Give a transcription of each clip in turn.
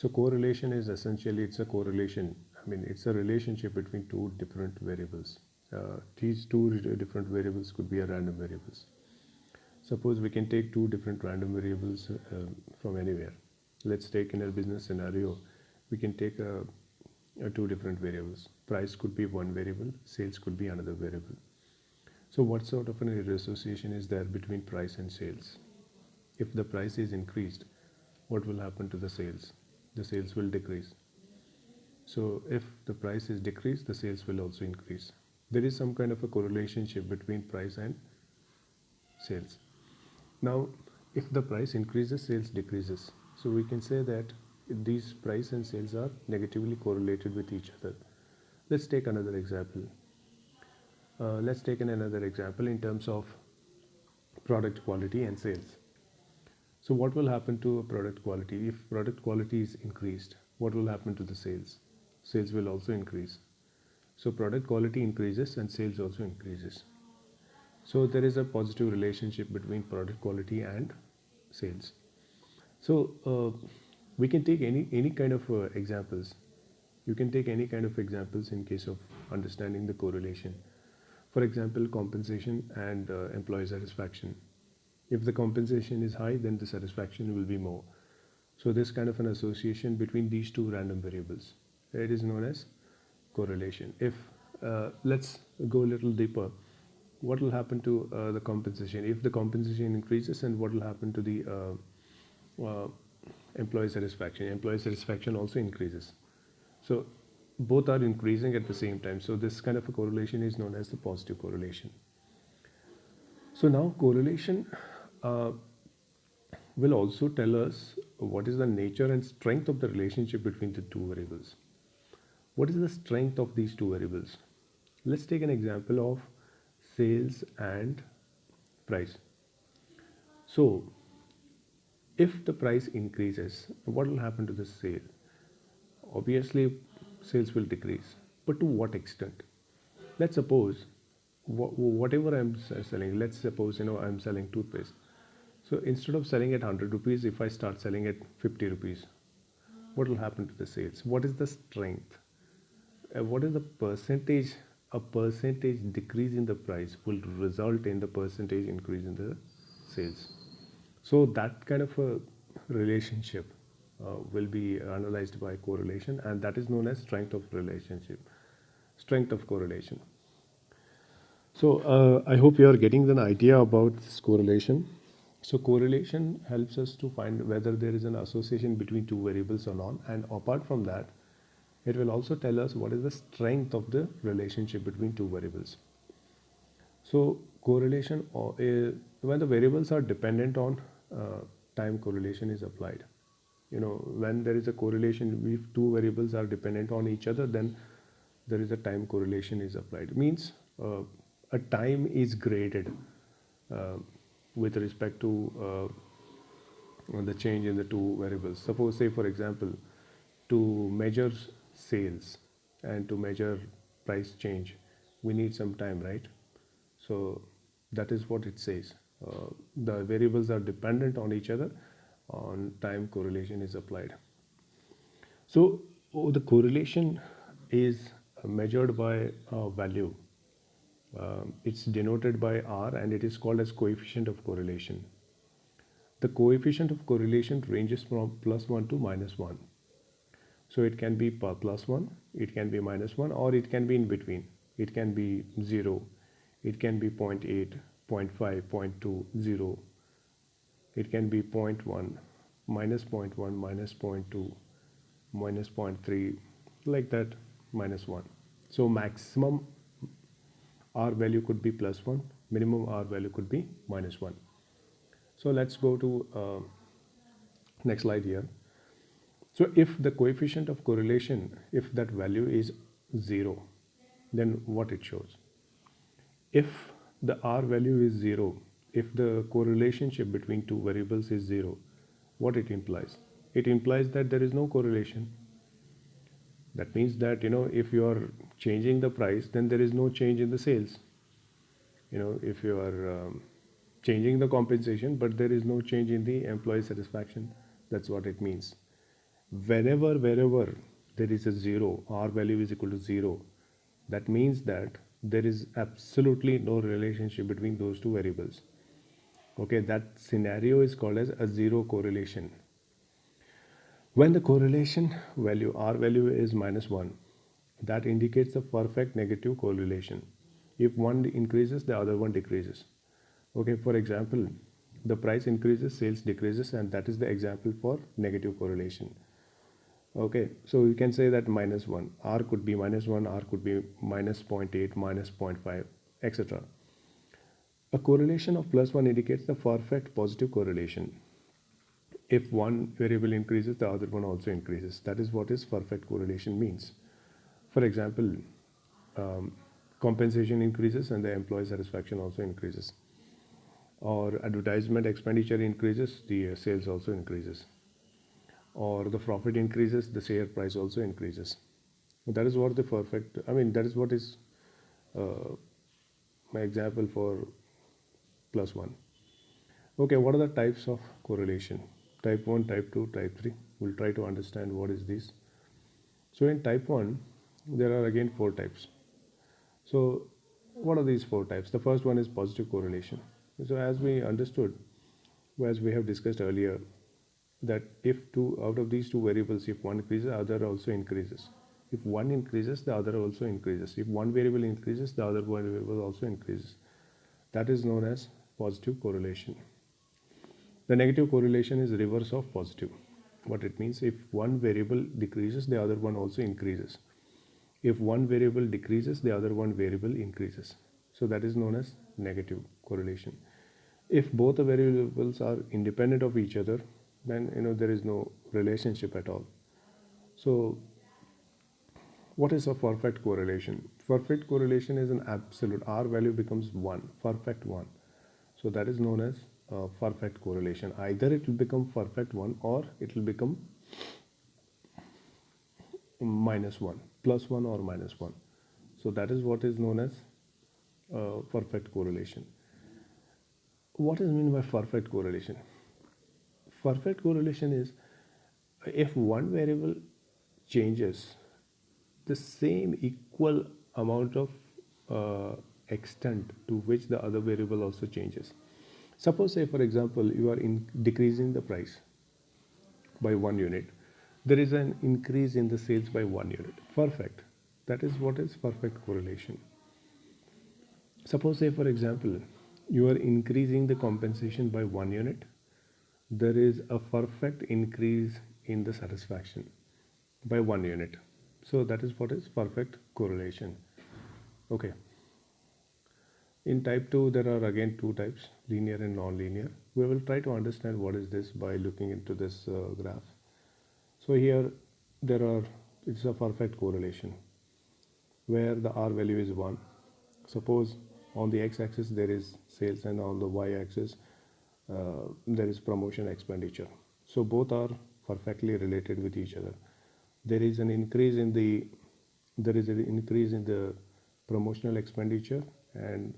So correlation is essentially, it's a correlation. I mean, it's a relationship between two different variables. These two different variables could be a random variables. Suppose we can take two different random variables from anywhere. Let's take in a business scenario, we can take two different variables. Price could be one variable, sales could be another variable. So what sort of an association is there between price and sales? If the price is increased, what will happen to the sales? The sales will decrease. So if the price is decreased, the sales will also increase. There is some kind of a correlation between price and sales. Now, if the price increases, sales decreases. So we can say that these price and sales are negatively correlated with each other. Let's take another example. Let's take another example in terms of product quality and sales. So what will happen to product quality? If product quality is increased, what will happen to the sales? Sales will also increase. So product quality increases and sales also increases. So there is a positive relationship between product quality and sales. So we can take any kind of examples. You can take any kind of examples in case of understanding the correlation. For example, compensation and employee satisfaction. If the compensation is high, then the satisfaction will be more. So this kind of an association between these two random variables, it is known as correlation. If let's go a little deeper, what will happen to the compensation? If the compensation increases, and what will happen to the employee satisfaction? Employee satisfaction also increases. So both are increasing at the same time. So this kind of a correlation is known as the positive correlation. So now correlation will also tell us what is the nature and strength of the relationship between the two variables. What is the strength of these two variables? Let's take an example of sales and price. So if the price increases, what will happen to the sale? Obviously, sales will decrease. But to what extent? Let's suppose whatever I'm selling, let's suppose I'm selling toothpaste. So instead of selling at 100 rupees, if I start selling at 50 rupees, what will happen to the sales? What is the strength? What is the percentage? A percentage decrease in the price will result in the percentage increase in the sales. So that kind of a relationship will be analyzed by correlation, and that is known as strength of relationship, strength of correlation. So I hope you are getting an idea about this correlation. So correlation helps us to find whether there is an association between two variables or not, and apart from that, it will also tell us what is the strength of the relationship between two variables. So correlation, when the variables are dependent on time, correlation is applied. When there is a correlation, if two variables are dependent on each other, then there is a time correlation is applied. It means a time is graded with respect to the change in the two variables. Suppose, say for example, to measure sales and to measure price change, we need some time, right? So that is what it says. The variables are dependent on each other, on time correlation is applied. So the correlation is measured by a value. It's denoted by R, and it is called as coefficient of correlation. The coefficient of correlation ranges from +1 to -1. So it can be +1, it can be -1, or it can be in between. It can be 0, it can be 0.8, 0.5, 0.2, 0. It can be 0.1, -0.1, -0.2, -0.3, like that, -1. So maximum R value could be +1, minimum R value could be -1. So let's go to next slide here. So if the coefficient of correlation, if that value is 0, then what it shows? If the R value is 0, if the correlation between two variables is 0, what it implies? It implies that there is no correlation. That means that if you are changing the price, then there is no change in the sales. If you are changing the compensation, but there is no change in the employee satisfaction, that's what it means. Wherever there is a 0, R value is equal to 0, that means that there is absolutely no relationship between those two variables. Okay, that scenario is called as a zero correlation. When the correlation value, R value is -1, that indicates a perfect negative correlation. If one increases, the other one decreases. Okay, for example, the price increases, sales decreases, and that is the example for negative correlation. Okay, so you can say that -1, R could be -1, R could be -0.8, -0.5, etc. A correlation of +1 indicates the perfect positive correlation. If one variable increases, the other one also increases. That is what is perfect correlation means. For example, um, compensation increases and the employee satisfaction also increases. Or advertisement expenditure increases, the sales also increases. Or the profit increases, the share price also increases. That is what the perfect, that is what is uh, my example for +1. Okay, what are the types of correlation? Type 1, type 2, type 3. We'll try to understand what is this. So in type 1, there are again 4 types. So what are these 4 types? The first one is positive correlation. So as we understood, as we have discussed earlier, that if two out of these two variables, if one increases, the other also increases. If one increases, the other also increases. If one variable increases, the other variable also increases. That is known as positive correlation. The negative correlation is reverse of positive. What it means, if one variable decreases, the other one also increases. If one variable decreases, the other one variable increases. So that is known as negative correlation. If both the variables are independent of each other, then there is no relationship at all. So what is a perfect correlation? Perfect correlation is an absolute. R value becomes 1, perfect 1. So that is known as perfect correlation. Either it will become perfect 1 or it will become -1, +1 or -1. So that is what is known as perfect correlation. What is mean by perfect correlation? Perfect correlation is if one variable changes the same equal amount of extent to which the other variable also changes. Suppose, say for example, you are decreasing the price by 1 unit. There is an increase in the sales by 1 unit. Perfect. That is what is perfect correlation. Suppose, say for example, you are increasing the compensation by 1 unit. There is a perfect increase in the satisfaction by 1 unit. So that is what is perfect correlation. Okay. In type 2, there are again 2 types, linear and non-linear. We will try to understand what is this by looking into this graph. So here it's a perfect correlation where the R value is 1. Suppose on the x-axis there is sales and on the y-axis there is promotion expenditure. So both are perfectly related with each other. There is an increase in the promotional expenditure and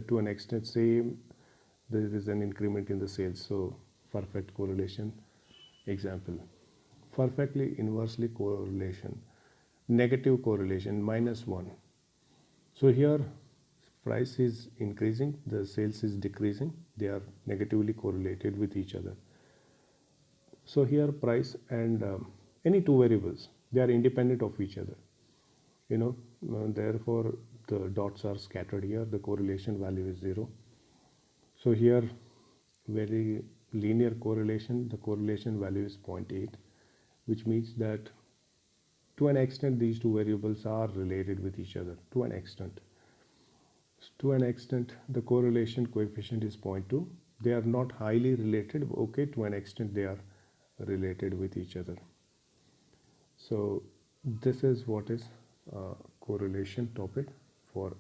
to an extent same there is an increment in the sales. So perfect correlation. Example, perfectly inversely correlation, negative correlation, -1. So here price is increasing, the sales is decreasing, they are negatively correlated with each other. So here price and any two variables, they are independent of each other. Therefore the dots are scattered here, the correlation value is 0. So here very linear correlation, the correlation value is 0.8, which means that to an extent these two variables are related with each other. To an extent the correlation coefficient is 0.2. They are not highly related, okay, to an extent they are related with each other. So this is what is correlation topic for